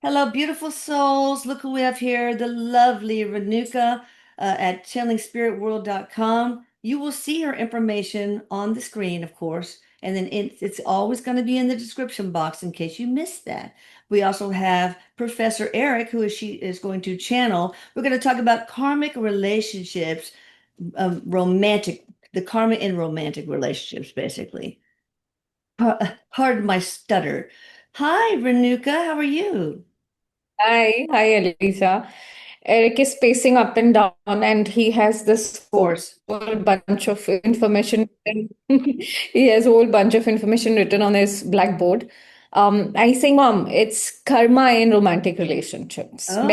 Hello, beautiful souls. Look who we have here, the lovely Renuka at channelingspiritworld.com. You will see her information on the screen, of course, and then it's always going to be in the description box in case you missed that. We also have Professor Erik, she is going to channel. We're going to talk about karmic relationships, romantic, the karma in romantic relationships, basically. Pardon my stutter. Hi, Renuka. How are you? Hi, Elisa. Eric is pacing up and down, and he has this Of course. whole bunch of information. He has a whole bunch of information written on his blackboard. And he's saying, Mom, it's karma in romantic relationships. Oh,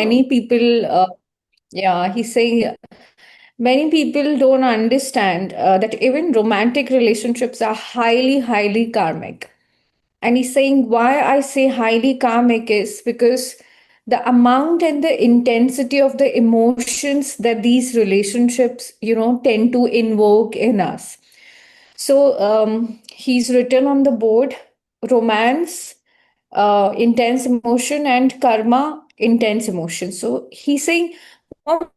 He's saying many people don't understand that even romantic relationships are highly, highly karmic. And he's saying why I say highly karmic is because the amount and the intensity of the emotions that these relationships, tend to invoke in us. So he's written on the board romance, intense emotion, and karma, intense emotion. So he's saying "Oh,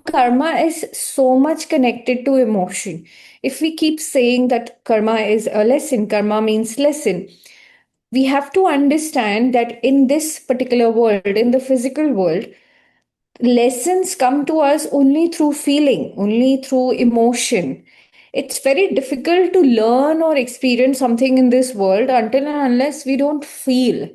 karma is so much connected to emotion. If we keep saying that karma is a lesson, karma means lesson, we have to understand that in this particular world, in the physical world, lessons come to us only through feeling, only through emotion. It's very difficult to learn or experience something in this world until and unless we don't feel.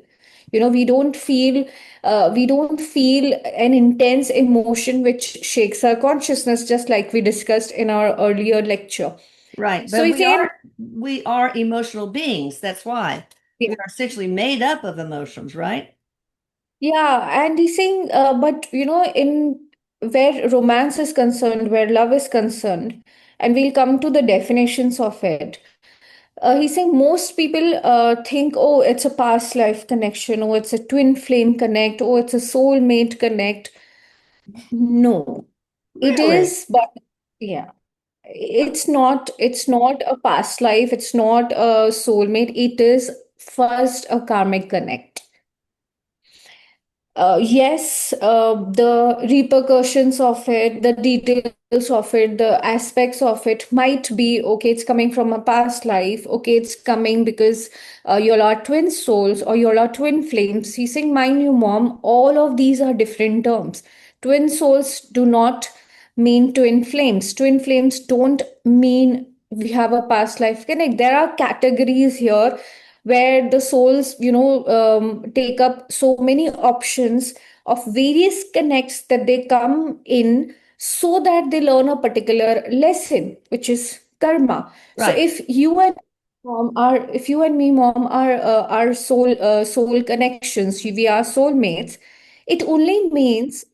We don't feel an intense emotion which shakes our consciousness, just like we discussed in our earlier lecture. right. So But it's in we are emotional beings. That's why we are essentially made up of emotions, right? Yeah, and he's saying, but in where romance is concerned, where love is concerned, and we'll come to the definitions of it. He's saying most people think, oh, it's a past life connection, oh, it's a twin flame connect, oh, it's a soulmate connect. No, it Really? is, but yeah, it's not a past life, it's not a soulmate, it is first a karmic connect. Yes, the repercussions of it, the details of it, the aspects of it might be okay, it's coming from a past life. Okay, it's coming because you all are twin souls or you all are twin flames. He's saying, mind you, mom, all of these are different terms. Twin souls do not mean twin flames. Twin flames don't mean we have a past life connect. There are categories here where the souls take up so many options of various connects that they come in so that they learn a particular lesson, which is karma. So Right. if you and me, mom, are soul connections, we are soulmates, it only means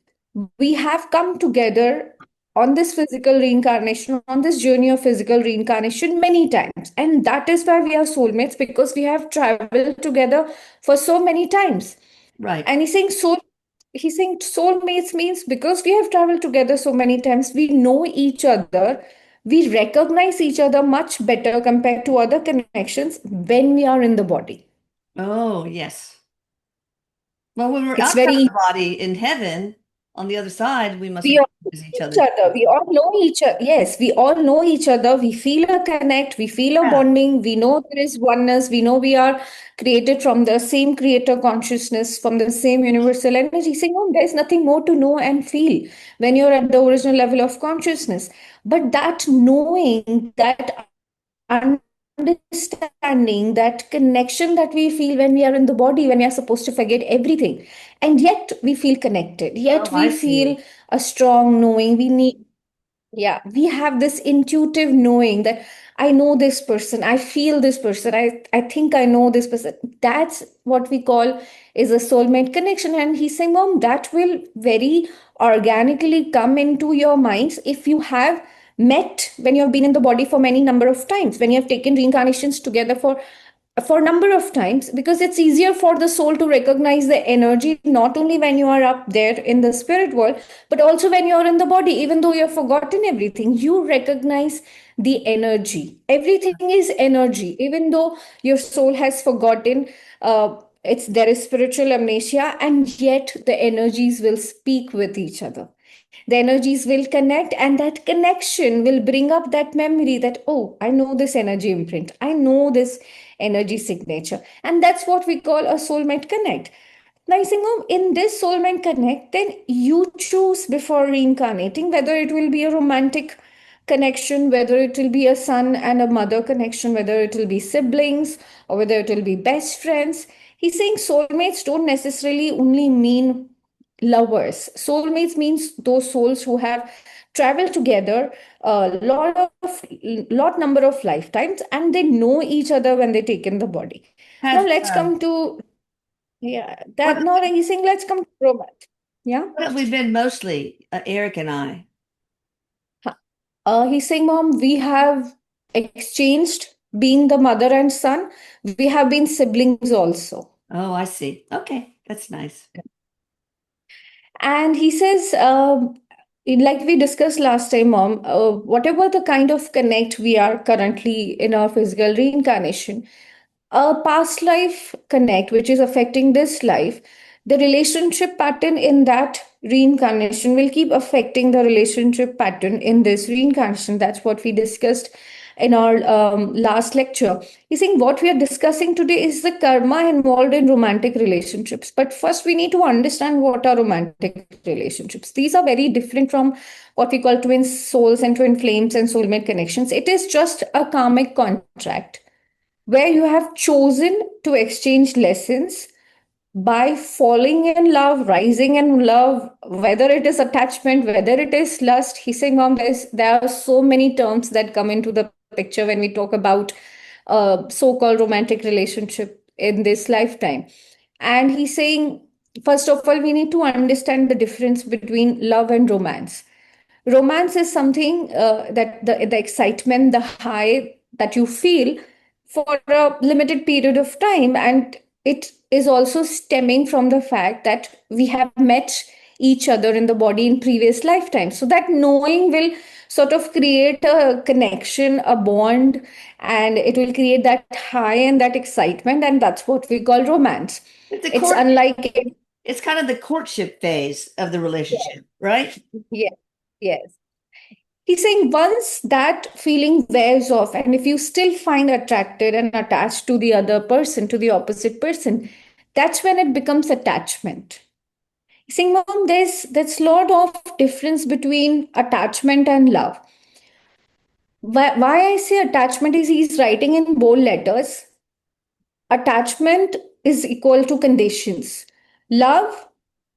we have come together on this physical reincarnation, on this journey of physical reincarnation many times. And that is why we are soulmates, because we have traveled together for so many times. Right. And he's saying soulmates means because we have traveled together so many times, we know each other, we recognize each other much better compared to other connections when we are in the body. Oh, yes. Well, when we're It's outside very the body in heaven, on the other side, we must We all know recognize each each other. other. We all know each other. Yes, we all know each other. We feel a connect. We feel a Yeah. bonding. We know there is oneness. We know we are created from the same creator consciousness, from the same universal energy. Saying, oh, there's nothing more to know and feel when you're at the original level of consciousness. But that knowing, that understanding, that connection that we feel when we are in the body, when we are supposed to forget everything, and yet we feel connected, Oh, yet we I feel see. a strong knowing. We have this intuitive knowing that I know this person, I feel this person, I think I know this person. That's what we call is a soulmate connection. And he's saying, mom, that will very organically come into your minds if you have met, when you have been in the body for many number of times, when you have taken reincarnations together for a number of times, because it's easier for the soul to recognize the energy not only when you are up there in the spirit world, but also when you're in the body. Even though you have forgotten everything, you recognize the energy. Everything is energy, even though your soul has forgotten. it's there is spiritual amnesia, and yet the energies will speak with each other. The energies will connect, and that connection will bring up that memory that, oh, I know this energy imprint, I know this energy signature. And that's what we call a soulmate connect. Now, Singam, in this soulmate connect, then you choose before reincarnating whether it will be a romantic connection, whether it will be a son and a mother connection, whether it will be siblings, or whether it will be best friends. He's saying soulmates don't necessarily only mean lovers. Soulmates means those souls who have traveled together a lot number of lifetimes, and they know each other when they take in the body. Now Have let's come to, yeah, what that, now he's saying let's come to romance. Yeah. what have we been mostly, Eric and I? He's saying, Mom, we have exchanged being the mother and son. We have been siblings also. Oh, I see. Okay, that's nice. And he says, like we discussed last time, Mom, whatever the kind of connect we are currently in our physical reincarnation, a past life connect, which is affecting this life, the relationship pattern in that reincarnation will keep affecting the relationship pattern in this reincarnation. That's what we discussed in our last lecture. You think what we are discussing today is the karma involved in romantic relationships. But first, we need to understand what are romantic relationships. These are very different from what we call twin souls and twin flames and soulmate connections. It is just a karmic contract where you have chosen to exchange lessons by falling in love, rising in love, whether it is attachment, whether it is lust. He's saying, Mom, there are so many terms that come into the picture when we talk about so-called romantic relationship in this lifetime. And he's saying, first of all, we need to understand the difference between love and romance. Romance is something that the excitement, the high that you feel for a limited period of time, and it is also stemming from the fact that we have met each other in the body in previous lifetimes. So that knowing will sort of create a connection, a bond, and it will create that high and that excitement, and that's what we call romance. It's a It's court. unlike it. It's kind of the courtship phase of the Yes, relationship, right? yes, yes. He's saying once that feeling wears off, and if you still find attracted and attached to the other person, to the opposite person, that's when it becomes attachment. He's saying, Mom, there's a lot of difference between attachment and love. Why I say attachment is he's writing in bold letters. Attachment is equal to conditions. Love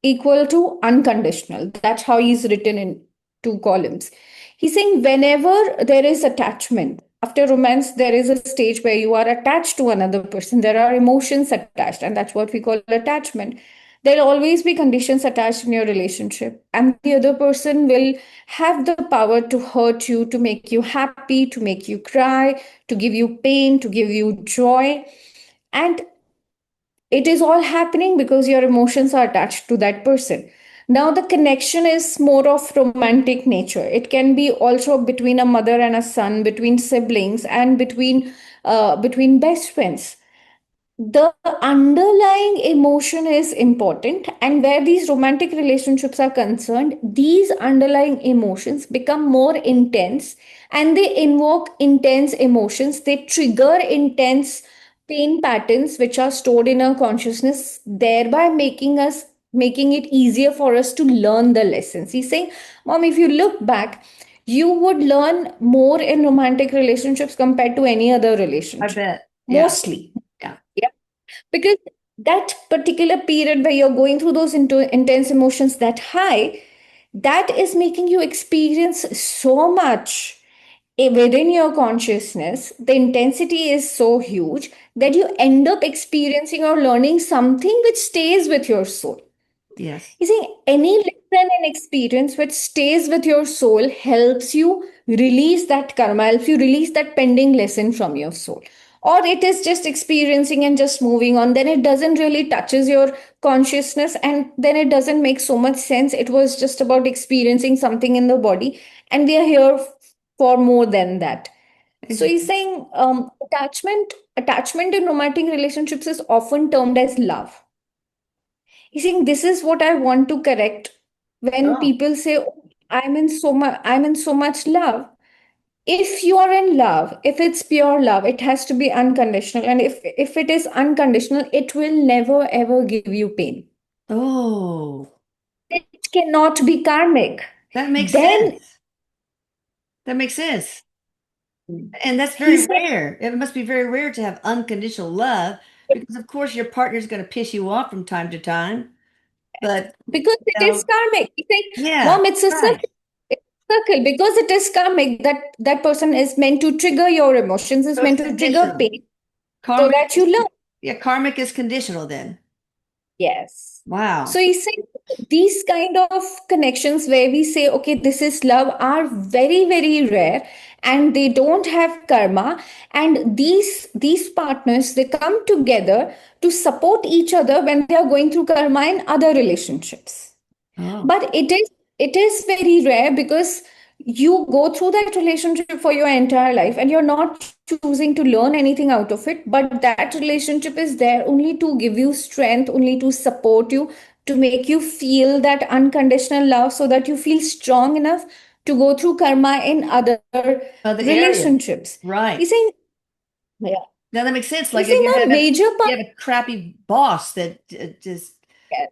equal to unconditional. That's how he's written in two columns. He's saying whenever there is attachment, after romance, there is a stage where you are attached to another person. There are emotions attached, and that's what we call attachment. There'll always be conditions attached in your relationship, and the other person will have the power to hurt you, to make you happy, to make you cry, to give you pain, to give you joy. And it is all happening because your emotions are attached to that person. Now the connection is more of romantic nature. It can be also between a mother and a son, between siblings, and between best friends. The underlying emotion is important, and where these romantic relationships are concerned, these underlying emotions become more intense, and they invoke intense emotions. They trigger intense pain patterns which are stored in our consciousness, thereby making it easier for us to learn the lessons. He's saying, Mom, if you look back, you would learn more in romantic relationships compared to any other I relationship, bet. Yeah. mostly. Yeah. Yeah, because that particular period where you're going through those intense emotions, that high, that is making you experience so much within your consciousness. The intensity is so huge that you end up experiencing or learning something which stays with your soul. Yes. You see, any lesson and experience which stays with your soul helps you release that karma, helps you release that pending lesson from your soul. Or it is just experiencing and just moving on, then it doesn't really touches your consciousness, and then it doesn't make so much sense. It was just about experiencing something in the body, and we are here for more than that. So he's Interesting. saying attachment in romantic relationships is often termed as love. He's saying this is what I want to correct when Oh. people say, "Oh, I'm in so much love." If you are in love, if it's pure love, it has to be unconditional. And if it is unconditional, it will never ever give you pain. Oh, It cannot be karmic. that makes Then sense. That makes sense. And that's he very said, rare. It must be very rare to have unconditional love because, of course, your partner's going to piss you off from time to time. But, because you it is know, karmic. He said, yeah, Mom, it's a right. circle. It's a circle. Because it is karmic, that person is meant to trigger your emotions, is So it's meant to trigger conditional. pain so Karmic that you is, learn. yeah, karmic is conditional then. Yes. So Wow. he's saying these kind of connections where we say, okay, this is love are very, very rare and they don't have karma. And these partners they come together to support each other when they are going through karma in other relationships. Oh, But it is very rare because you go through that relationship for your entire life and you're not choosing to learn anything out of it, but that relationship is there only to give you strength, only to support you, to make you feel that unconditional love so that you feel strong enough to go through karma in other other areas. relationships. Right. He's saying, yeah. Now that makes sense. Like He's if saying a major you part. have a crappy boss that just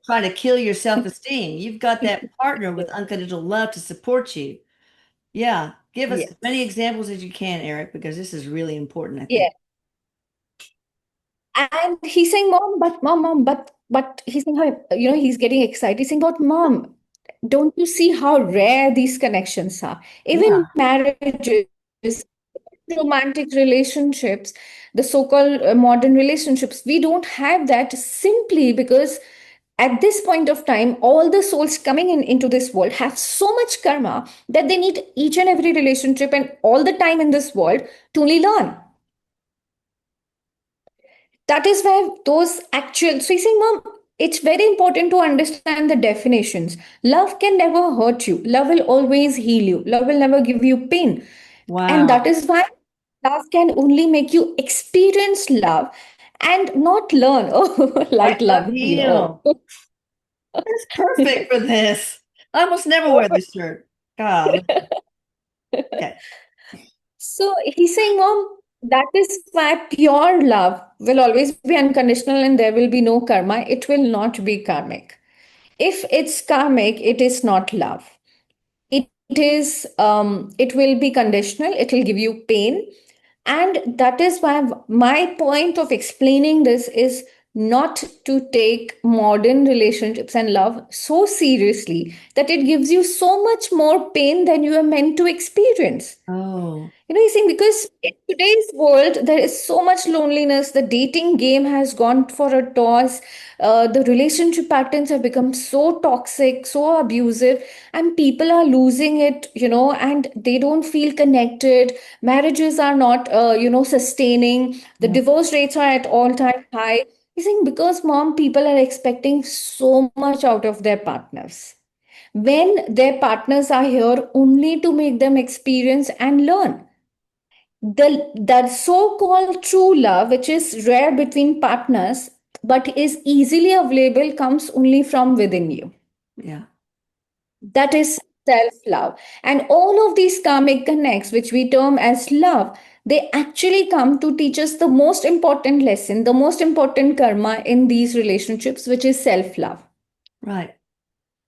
trying to kill your self-esteem, you've got that partner with unconditional love to support you. Yeah. Give us as many Yes. examples as you can, Eric, because this is really important, I think. Yes. And he's saying, Mom, but Mom, but he's saying, he's getting excited. He's saying, but Mom, don't you see how rare these connections are? Even Yeah. marriages, romantic relationships, the so-called modern relationships, we don't have that simply because at this point of time, all the souls coming in into this world have so much karma that they need each and every relationship and all the time in this world to only learn. That is where those actual, so you see, Mom, it's very important to understand the definitions. Love can never hurt you, love will always heal you, love will never give you pain. And that Wow. is why love can only make you experience love and not learn, oh, like Fight, love, love, heal. That's perfect for this. I almost never wear this shirt. God. Okay. So he's saying, Mom, that is why pure love will always be unconditional and there will be no karma. It will not be karmic. If it's karmic, it is not love. It will be conditional, it will give you pain. And that is why my point of explaining this is not to take modern relationships and love so seriously that it gives you so much more pain than you are meant to experience. Oh, You think because in today's world, there is so much loneliness. The dating game has gone for a toss. The relationship patterns have become so toxic, so abusive, and people are losing it, and they don't feel connected. Marriages are not sustaining. The yeah. divorce rates are at all-time high. You think because mom, people are expecting so much out of their partners when their partners are here only to make them experience and learn. The so-called true love, which is rare between partners but is easily available, comes only from within you. Yeah. That is self-love. And all of these karmic connects, which we term as love, they actually come to teach us the most important lesson, the most important karma in these relationships, which is self-love. Right.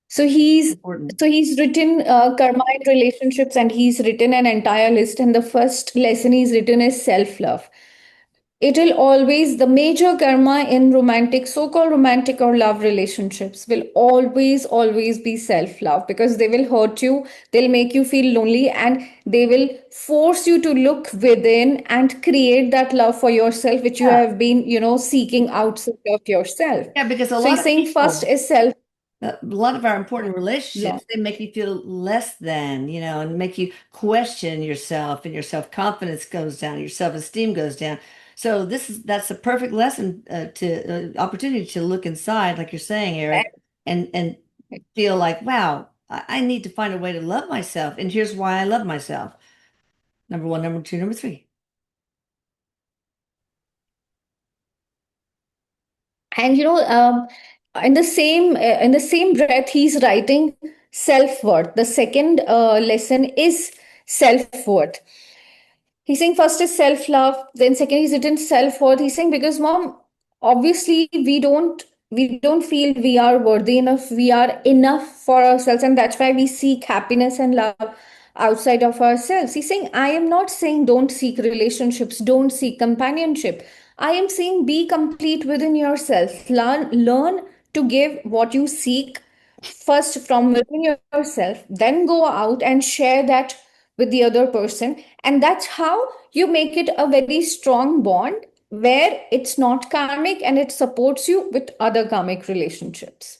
So he's Important. so he's written karma in relationships, and he's written an entire list. And the first lesson he's written is self-love. It will always, the major karma in romantic, so-called romantic or love relationships will always be self-love because they will hurt you, they'll make you feel lonely, and they will force you to look within and create that love for yourself, which you Yeah. have been seeking outside of yourself. Yeah, because a So lot he's of saying first people is self a lot of our important love. relationships, they make you feel less than, and make you question yourself and your self-confidence goes down, your self-esteem goes down. So that's a perfect lesson to opportunity to look inside, like you're saying, Eric, and feel like, wow, I need to find a way to love myself. And here's why I love myself. Number one, number two, number three. And in the same breath, he's writing self-worth. The second lesson is self-worth. He's saying first is self-love, then second he's written self-worth. He's saying because mom, obviously we don't feel we are worthy enough, we are enough for ourselves, and that's why we seek happiness and love outside of ourselves. He's saying, I am not saying don't seek relationships, don't seek companionship. I am saying be complete within yourself. Learn to give what you seek first from within yourself, then go out and share that with the other person. And that's how you make it a very strong bond where it's not karmic and it supports you with other karmic relationships.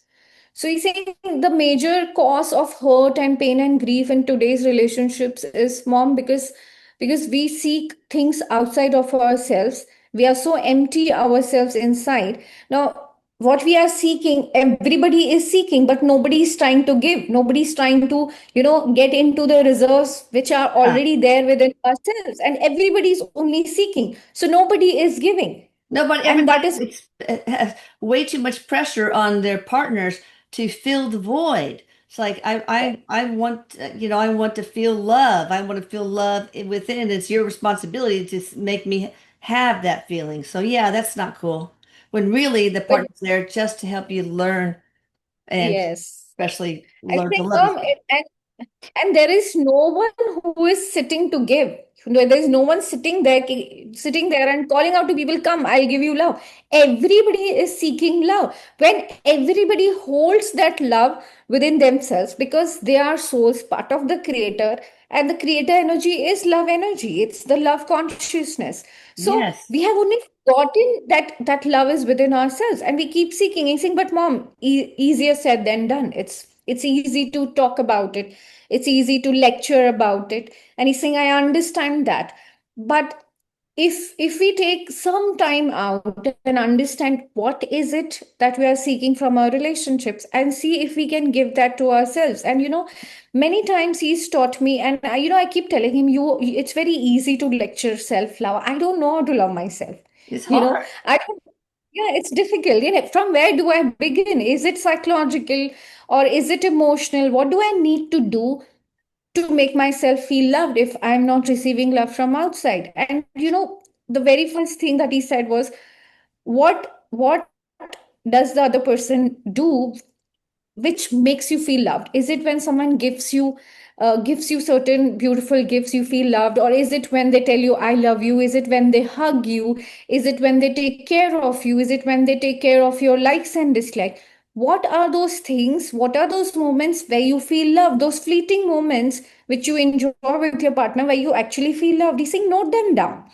So he's saying the major cause of hurt and pain and grief in today's relationships is mom, because we seek things outside of ourselves. We are so empty ourselves inside. Now, what we are seeking, everybody is seeking, but nobody is trying to give. Nobody's trying to, get into the reserves which are Yeah. already there within ourselves. And everybody is only seeking. So nobody is giving. No, but And everybody that is, has way too much pressure on their partners to fill the void. It's like I want I want to feel love. I want to feel love within. It's your responsibility to make me have that feeling. So yeah, that's not cool. When really the but partner's there just to help you learn and yes. especially I learn to think, love yourself. and there is no one who is sitting to give. There is no one sitting there and calling out to people, come, I'll give you love. Everybody is seeking love. When everybody holds that love within themselves, because they are souls, part of the creator, and the creator energy is love energy. It's the love consciousness. So Yes, we have only forgotten that love is within ourselves, and we keep seeking and saying, but mom, easier said than done. It's easy to talk about it, it's easy to lecture about it. And he's saying, I understand that. But if we take some time out and understand what is it that we are seeking from our relationships, and see if we can give that to ourselves. And many times he's taught me, and I keep telling him, it's very easy to lecture self love. I don't know how to love myself. it's you know hard. I don't, yeah, it's difficult. From where do I begin? Is it psychological or is it emotional? What do I need to do to make myself feel loved if I'm not receiving love from outside? And the very first thing that he said was, what does the other person do which makes you feel loved? Is it when someone gives you certain beautiful gifts, you feel loved? Or is it when they tell you I love you? Is it when they hug you? Is it when they take care of you? Is it when they take care of your likes and dislikes? What are those things? What are those moments where you feel love? Those fleeting moments which you enjoy with your partner where you actually feel loved. He's saying, note them down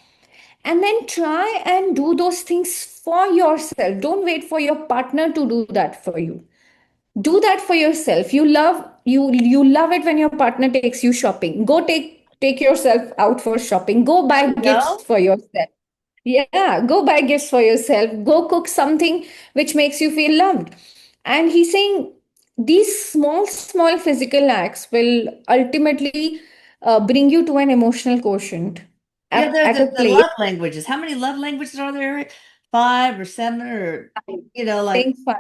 and then try and do those things for yourself. Don't wait for your partner to do that for you. Do that for yourself. You love it when your partner takes you shopping. Go take yourself out for shopping. Go buy You gifts know? for yourself. Yeah, go buy gifts for yourself. Go cook something which makes you feel loved. And he's saying these small physical acts will ultimately bring you to an emotional quotient Yeah, there's at a the place. love languages. How many love languages are there, Erik? Five or seven or like Think five.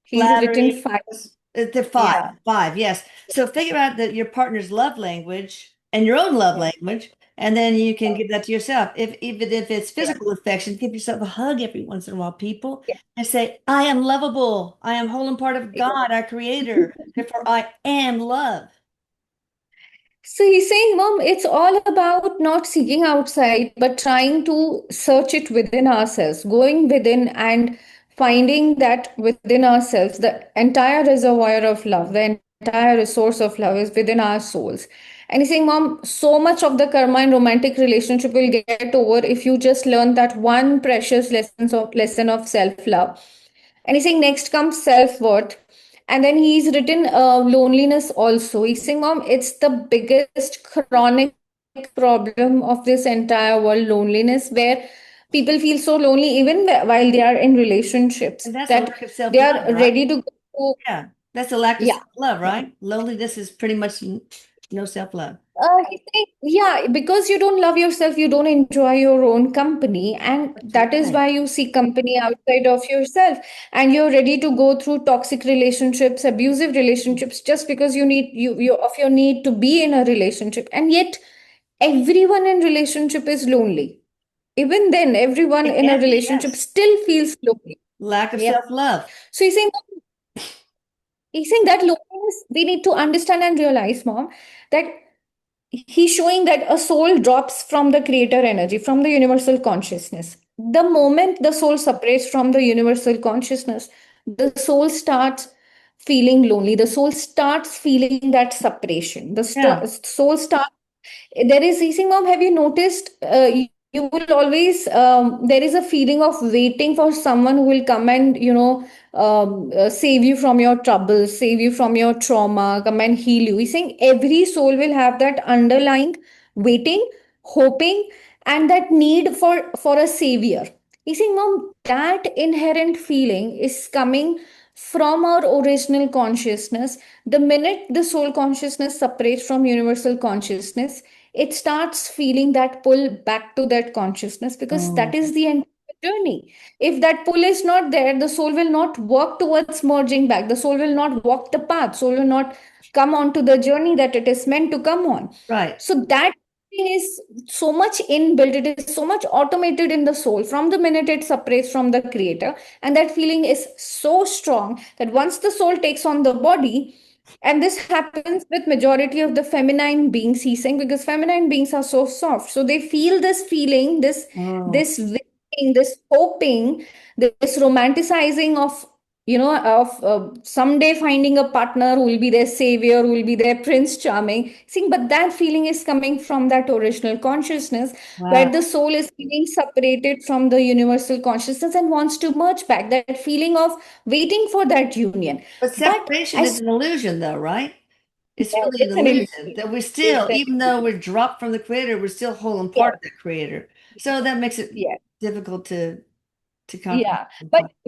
He's written flattery. five. They're five. Yeah. Five, yes. So figure out that your partner's love language and your own love language, and then you can give that to yourself. If even if it's Yeah. physical affection, give yourself a hug every once in a while, people, Yeah. and say, I am lovable. I am whole and part of God, our creator. Therefore, I am love. So he's saying, Mom, it's all about not seeking outside, but trying to search it within ourselves, going within and finding that within ourselves, the entire reservoir of love, the entire resource of love is within our souls. And he's saying, Mom, so much of the karma in romantic relationship will get over if you just learn that one precious lesson of self-love. And he's saying next comes self-worth. And then he's written loneliness also. He's saying, Mom, it's the biggest chronic problem of this entire world, loneliness, where people feel so lonely even while they are in relationships, And that's a that lack of they are self-love, right? ready to go. Yeah. That's a lack of Yeah. self-love, right? Loneliness is pretty much no self-love. He's saying, yeah, because you don't love yourself, you don't enjoy your own company, and That's that is right. why you seek company outside of yourself, and you're ready to go through toxic relationships, abusive relationships, just because you of your need to be in a relationship, and yet everyone in relationship is lonely. Even then, everyone It in a can be, relationship yes. still feels lonely. Lack of Yeah. self-love. So he's saying that loneliness we need to understand and realize, mom, that he's showing that a soul drops from the creator energy, from the universal consciousness. The moment the soul separates from the universal consciousness, the soul starts feeling lonely. The soul starts feeling that separation. The Yeah. soul starts, there is, easy mom, have you noticed, you will always, there is a feeling of waiting for someone who will come and, save you from your troubles, save you from your trauma, come and heal you. He's saying every soul will have that underlying waiting, hoping, and that need for a savior. He's saying, mom, that inherent feeling is coming from our original consciousness. The minute the soul consciousness separates from universal consciousness, it starts feeling that pull back to that consciousness, because that Mm, is the end of the journey. If that pull is not there, the soul will not work towards merging back. The soul will not walk the path. Soul will not come onto the journey that it is meant to come on. right. So that thing is so much inbuilt, it is so much automated in the soul from the minute it separates from the creator. And that feeling is so strong that once the soul takes on the body, and this happens with majority of the feminine beings, he's saying, because feminine beings are so soft, so they feel this feeling, Oh, this waiting, this hoping, this romanticizing of, of someday finding a partner who will be their savior, who will be their prince charming. See, but that feeling is coming from that original consciousness, where wow. the soul is feeling separated from the universal consciousness and wants to merge back. That feeling of waiting for that union. But But separation is as an illusion, though, right? It's yeah, really an it's an illusion illusion. that we're It's still, an even though we're dropped from the creator, we're still whole and part yes, of that creator. So that makes it yes. difficult to comprehend. Yeah,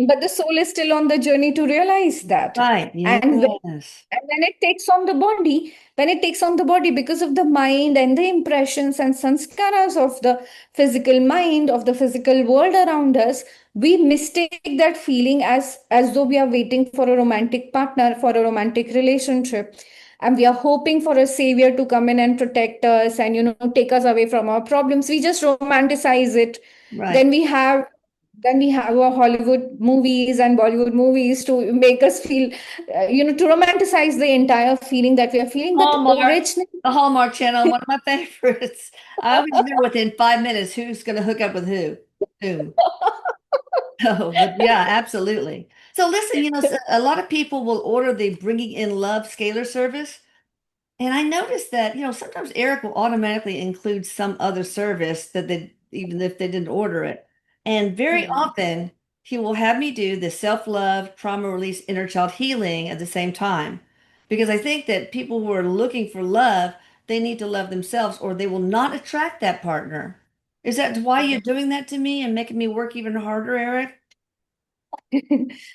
but the soul is still on the journey to realize that. Right. And Yes. when it takes on the body, when it takes on the body, because of the mind and the impressions and sanskaras of the physical mind, of the physical world around us, we mistake that feeling as though we are waiting for a romantic partner, for a romantic relationship. And we are hoping for a savior to come in and protect us and, take us away from our problems. We just romanticize it. Right. Then we have then we have our Hollywood movies and Bollywood movies to make us feel, to romanticize the entire feeling that we are feeling. But Hallmark, originally, the Hallmark Channel, one of my favorites. I always know within 5 minutes who's going to hook up with who. Oh, but yeah, absolutely. So listen, a lot of people will order the Bringing in Love scalar service. And I noticed that, sometimes Eric will automatically include some other service that they, even if they didn't order it. And very hmm, often he will have me do the self-love, trauma release, inner child healing at the same time. Because I think that people who are looking for love, they need to love themselves or they will not attract that partner. Is that why you're doing that to me and making me work even harder, Eric?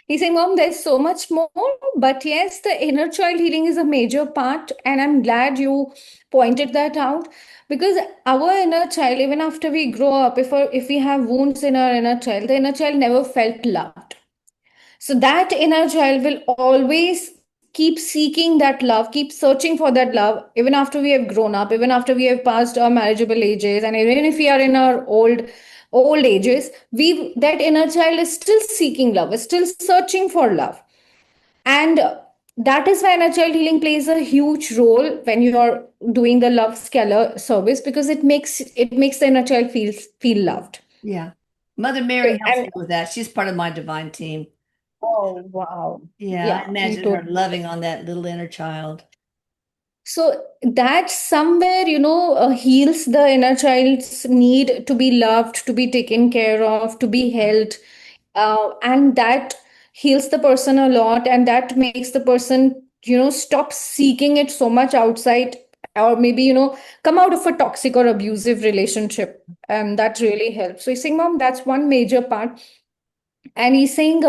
he's saying, Mom, there's so much more. But yes, the inner child healing is a major part. And I'm glad you pointed that out, because our inner child, even after we grow up, if we have wounds in our inner child, the inner child never felt loved. So that inner child will always keep seeking that love, keep searching for that love, even after we have grown up, even after we have passed our marriageable ages, and even if we are in our old ages, we that inner child is still seeking love, is still searching for love. And that is why inner child healing plays a huge role when you are doing the love scalar service, because it makes the inner child feel loved. Yeah. Mother Mary helps And me with that. She's part of my divine team. oh wow. Yeah, I Yeah, we imagine her totally. loving on that little inner child. So that somewhere, heals the inner child's need to be loved, to be taken care of, to be held. And that heals the person a lot. And that makes the person, stop seeking it so much outside, or maybe, come out of a toxic or abusive relationship. And that really helps. So, you saying, Mom, that's one major part. And he's saying,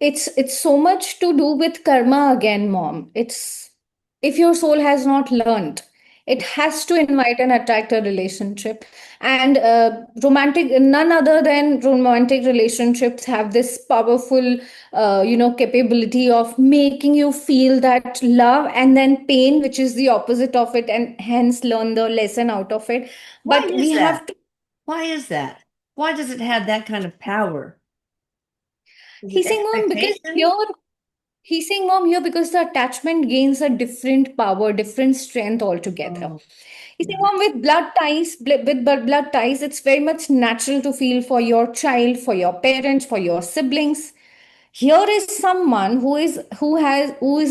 it's so much to do with karma again, mom. It's if your soul has not learned, It has to invite and attract a relationship. And romantic, none other than romantic relationships have this powerful, capability of making you feel that love and then pain, which is the opposite of it, and hence learn the lesson out of it. Why But is we that? have to. Why is that? Why does it have that kind of power? Is it He's saying, Mom, because expectation? here He's saying, Mom, here because the attachment gains a different power, different strength altogether. Oh, He's saying, yeah. Mom, with blood ties, it's very much natural to feel for your child, for your parents, for your siblings. Here is someone who is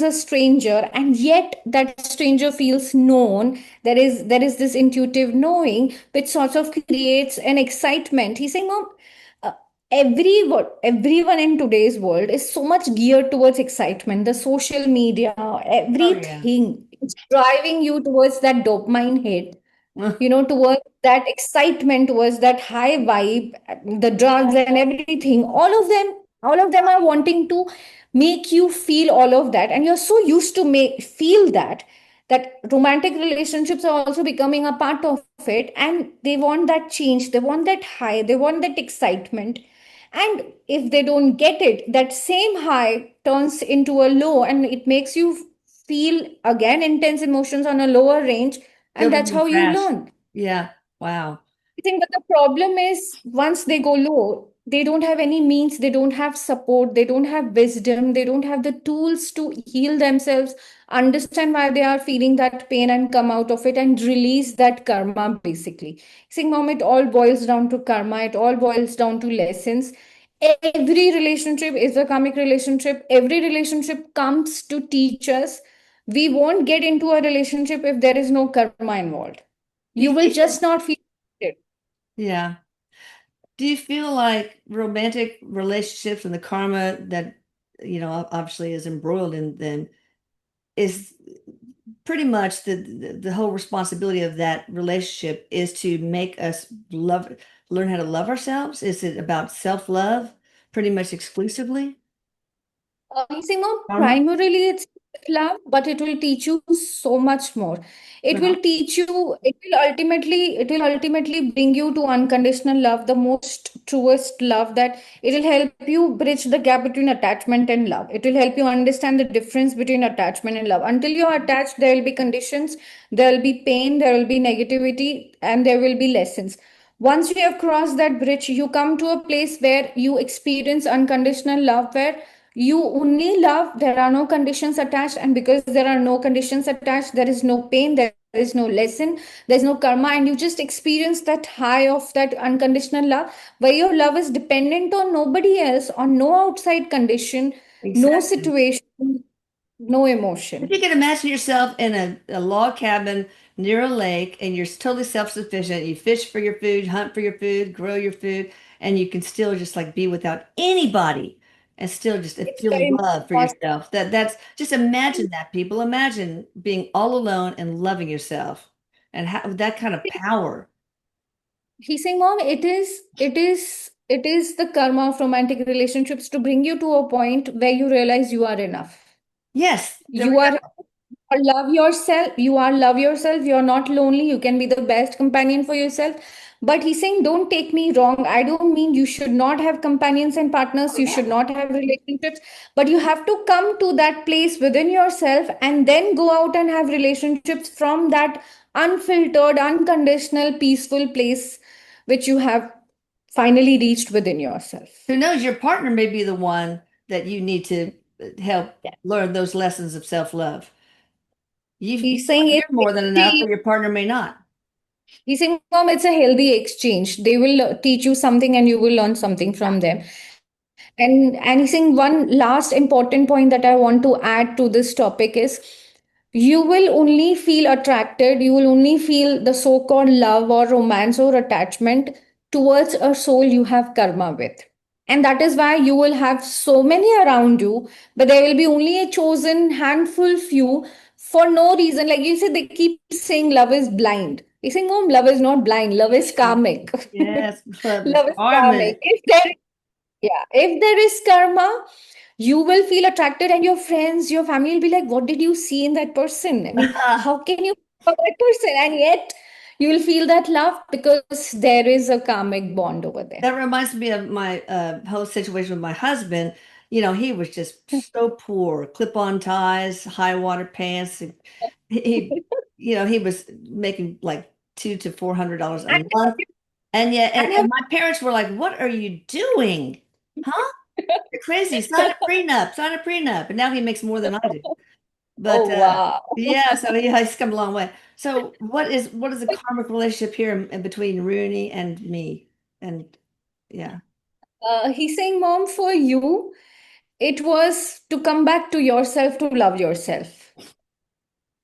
a stranger, and yet that stranger feels known. There is this intuitive knowing which sort of creates an excitement. He's saying, Mom, uh, everyone in today's world is so much geared towards excitement. The social media, Oh, yeah. everything is driving you towards that dopamine hit, towards that excitement, towards that high vibe, the drugs and everything. All of them are wanting to make you feel all of that, and you're so used to make feel that romantic relationships are also becoming a part of it, and they want that change, they want that high, they want that excitement. And if they don't get it, that same high turns into a low, and it makes you feel again intense emotions on a lower range, and that's Dopamine how you crash. learn. Yeah. Wow. I think, but the problem is once they go low, they don't have any means, they don't have support, they don't have wisdom, they don't have the tools to heal themselves, understand why they are feeling that pain and come out of it and release that karma basically. Saying, Mom, it all boils down to karma, it all boils down to lessons. Every relationship is a karmic relationship, every relationship comes to teach us. We won't get into a relationship if there is no karma involved. Do You you will think that, just not feel it. yeah. Do you feel like romantic relationships and the karma that, obviously is embroiled in them is pretty much the whole responsibility of that relationship is to make us learn how to love ourselves? Is it about self-love pretty much exclusively? Maximum, Karma? primarily it's love, but it will teach you so much more. It will Well, teach you, it will ultimately bring you to unconditional love, the most truest love, that it will help you bridge the gap between attachment and love. It will help you understand the difference between attachment and love. Until you're attached, there will be conditions, there will be pain, there will be negativity, and there will be lessons. Once you have crossed that bridge, you come to a place where you experience unconditional love, where you only love, there are no conditions attached, and because there are no conditions attached, there is no pain, there is no lesson, there's no karma, and you just experience that high of that unconditional love, where your love is dependent on nobody else, on no outside condition, no exactly. situation, no If emotion. you can imagine yourself in a log cabin near a lake and you're totally self-sufficient, you fish for your food, hunt for your food, grow your food, and you can still just like be without anybody and still just It's feel very love for much. yourself. That's just imagine that, people. Imagine being all alone and loving yourself and have that kind of power. He's saying, Mom, it is the karma of romantic relationships to bring you to a point where you realize you are enough. Yes, there we You are go. love yourself. You are love yourself. You're not lonely. You can be the best companion for yourself. But he's saying, don't take me wrong. I don't mean you should not have companions and partners. You should not have relationships. But you have to come to that place within yourself and then go out and have relationships from that unfiltered, unconditional, peaceful place which you have finally reached within yourself. Who knows, your partner may be the one that you need to help Yeah. learn those lessons of self-love. You He's feel saying like if, you're more than enough, but your partner may not. he's saying, Mom, it's a healthy exchange. They will teach you something and you will learn something Yeah. from them. And he's saying one last important point that I want to add to this topic is you will only feel attracted, you will only feel the so-called love or romance or attachment towards a soul you have karma with. And that is why you will have so many around you, but there will be only a chosen handful few for no reason. Like you said, they keep saying love is blind. He's saying, Mom, love is not blind, love is karmic. Yes, but Love is karmic. karmic. If there is karma, you will feel attracted, and your friends, your family will be like, what did you see in that person? I mean, how can you for that person, and yet you will feel that love because there is a karmic bond over there. That reminds me of my whole situation with my husband. He was just so poor, clip-on ties, high water pants. He, he was making like $200 to $400 a And month. And yet, and and have my parents were like, "What are you doing? Huh? You're crazy. Sign a prenup, sign a prenup." And now he makes more than I do. But oh wow. yeah, so he's come a long way. So what is the karmic relationship here in between Rooney and me? And yeah. He's saying, Mom, for you, it was to come back to yourself, to love yourself.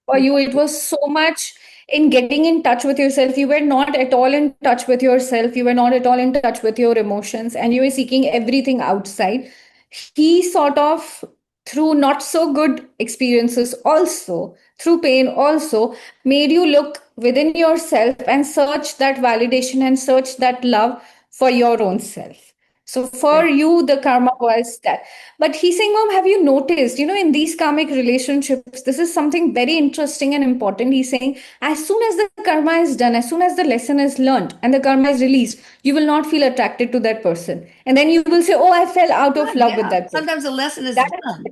For you, it was so much in getting in touch with yourself. You were not at all in touch with yourself. You were not at all in touch with your emotions, and you were seeking everything outside. He sort of, through not so good experiences, also through pain, also made you look within yourself and search that validation and search that love for your own self. So for Okay. you, the karma was that. But he's saying, Mom, have you noticed, in these karmic relationships, this is something very interesting and important. He's saying, as soon as the karma is done, as soon as the lesson is learned and the karma is released, you will not feel attracted to that person. And then you will say, oh, I fell out of Good, love with yeah. that person. Sometimes the lesson is That done,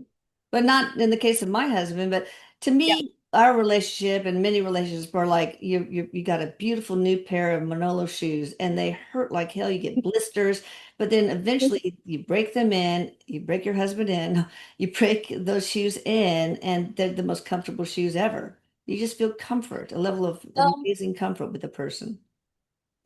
but not in the case of my husband. But to yeah. me, our relationship and many relationships were like you got a beautiful new pair of Manolo shoes and they hurt like hell. You get blisters, but then eventually you break them in, you break your husband in, you break those shoes in, and they're the most comfortable shoes ever. You just feel comfort, a level of Um, amazing comfort with the person.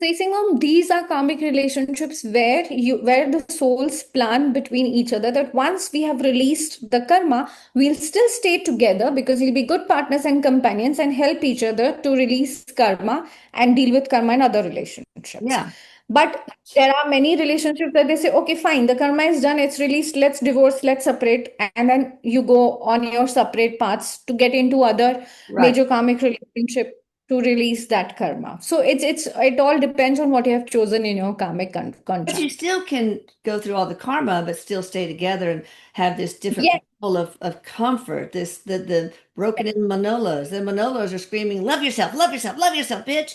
Facing on these are karmic relationships where the souls plan between each other that once we have released the karma, we'll still stay together because we'll be good partners and companions and help each other to release karma and deal with karma in other relationships. Yeah, But there are many relationships that they say, okay, fine, the karma is done, it's released, let's divorce, let's separate, and then you go on your separate paths to get into other right. major karmic relationship to release that karma. So it all depends on what you have chosen in your karmic But you contract. still can go through all the karma, but still stay together and have this different Yes. level of comfort. The broken in Manolos. The Manolos are screaming, "Love yourself, love yourself, love yourself, bitch!"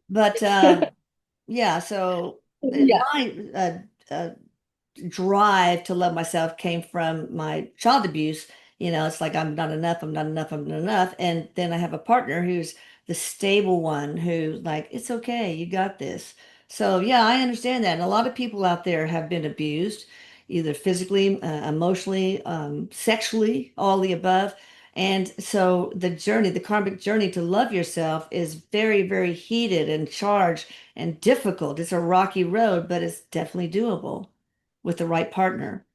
But yeah, so Yeah. my drive to love myself came from my child abuse. It's like I'm not enough, I'm not enough, I'm not enough. And then I have a partner who's the stable one who's like, it's okay, you got this. So yeah, I understand that. And a lot of people out there have been abused, either physically, emotionally, sexually, all the above. And so the journey, the karmic journey to love yourself is very, very heated and charged and difficult. It's a rocky road, but it's definitely doable with the right partner.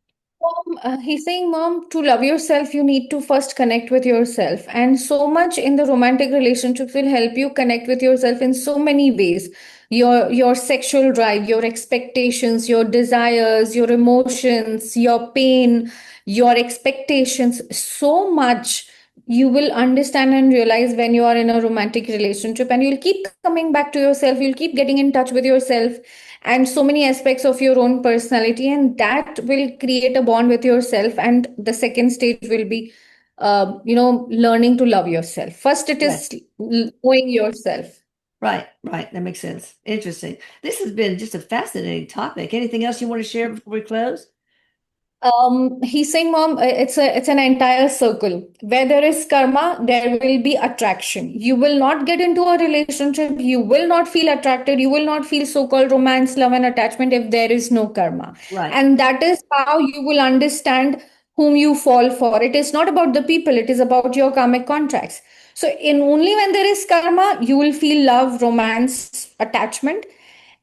He's saying, Mom, to love yourself, you need to first connect with yourself. And so much in the romantic relationships will help you connect with yourself in so many ways. Your sexual drive, your expectations, your desires, your emotions, your pain, your expectations, so much you will understand and realize when you are in a romantic relationship, and you'll keep coming back to yourself, you'll keep getting in touch with yourself and so many aspects of your own personality, and that will create a bond with yourself. And the second stage will be learning to love yourself. First it Yes. is knowing yourself. Right, right. That makes sense. Interesting. This has been just a fascinating topic. Anything else you want to share before we close? He's saying, Mom, it's an entire circle. Where there is karma, there will be attraction. You will not get into a relationship. You will not feel attracted. You will not feel so-called romance, love, and attachment if there is no karma. Right. And that is how you will understand whom you fall for. It is not about the people. It is about your karmic contracts. So, in only when there is karma, you will feel love, romance, attachment,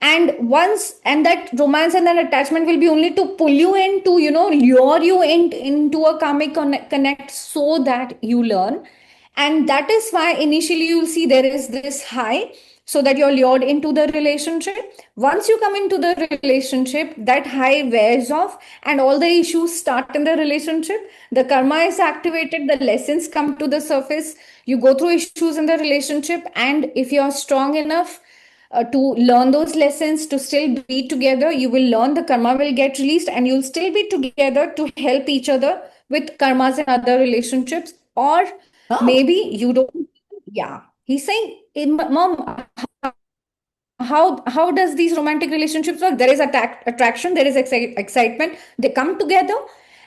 and that romance and that attachment will be only to pull you into, lure you into a karmic connect so that you learn. And that is why initially you'll see there is this high, so that you're lured into the relationship. Once you come into the relationship, that high wears off and all the issues start in the relationship. The karma is activated, the lessons come to the surface, you go through issues in the relationship, and if you're strong enough to learn those lessons, to still be together, you will learn, the karma will get released, and you'll still be together to help each other with karmas in other relationships. Or Oh, maybe you don't. Yeah. He's saying, Mom, how does these romantic relationships work? There is attraction, there is excitement, they come together,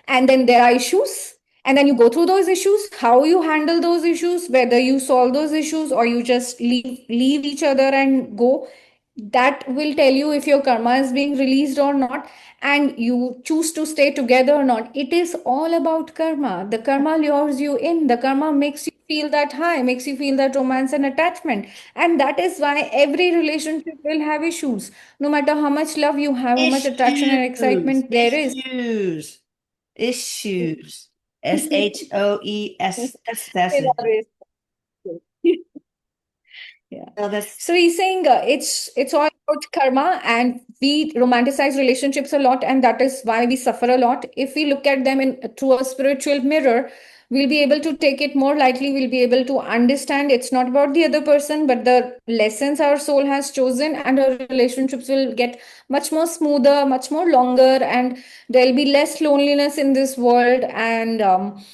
and then there are issues, and then you go through those issues, how you handle those issues, whether you solve those issues or you just leave each other and go, that will tell you if your karma is being released or not, and you choose to stay together or not. It is all about karma. The karma lures you in, the karma makes you feel that high, makes you feel that romance and attachment. And that is why every relationship will have issues. No matter how much love you have, how much attraction and Issues, excitement there is. issues, issues. SHOES. That's There it. are issues. Yeah. No, that's So he's saying it's all about karma, and we romanticize relationships a lot, and that is why we suffer a lot. If we look at them in through a spiritual mirror, we'll be able to take it more lightly. We'll be able to understand it's not about the other person, but the lessons our soul has chosen, and our relationships will get much more smoother, much more longer, and there'll be less loneliness in this world. And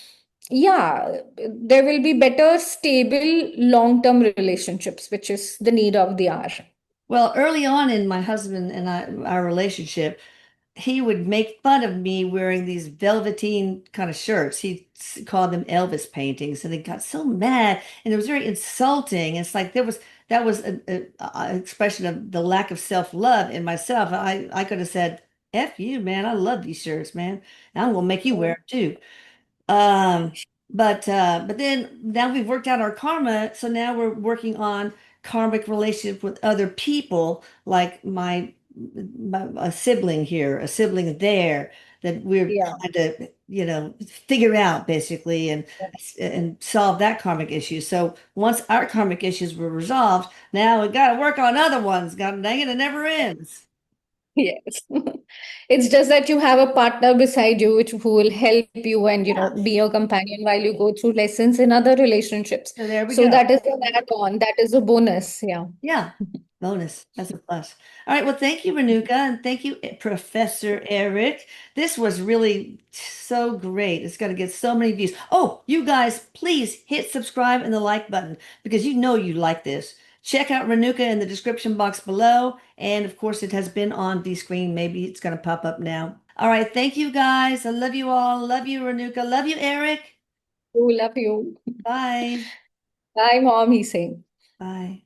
yeah, there will be better, stable, long-term relationships, which is the need of the hour. well, early on in my husband and our relationship, he would make fun of me wearing these velveteen kind of shirts. He called them Elvis paintings, and he got so mad, and it was very insulting. It's like that was a expression of the lack of self-love in myself. I could have said, "F you, man. I love these shirts, man. And I'm gonna make you wear them too." Um, but then now we've worked out our karma, so now we're working on karmic relationship with other people, like my a sibling here, a sibling there, that we're Yeah. trying to, figure out basically and solve that karmic issue. So once our karmic issues were resolved, now we got to work on other ones. God dang it, it never ends. Yes. It's just that you have a partner beside you which who will help you and be Yes. your companion while you go through lessons in other relationships. So there we So go. that is an add-on, that is a bonus. Yeah. Yeah, bonus. That's a plus. All right. Well, thank you, Renuka, and thank you, Professor Eric. This was really so great. It's going to get so many views. Oh, you guys, please hit subscribe and the like button because you know you like this. Check out Renuka in the description box below. And of course, it has been on the screen. Maybe it's going to pop up now. All right. Thank you, guys. I love you all. Love you, Renuka. Love you, Eric. Oh, love you. Bye. Bye, mom, he's saying. Bye.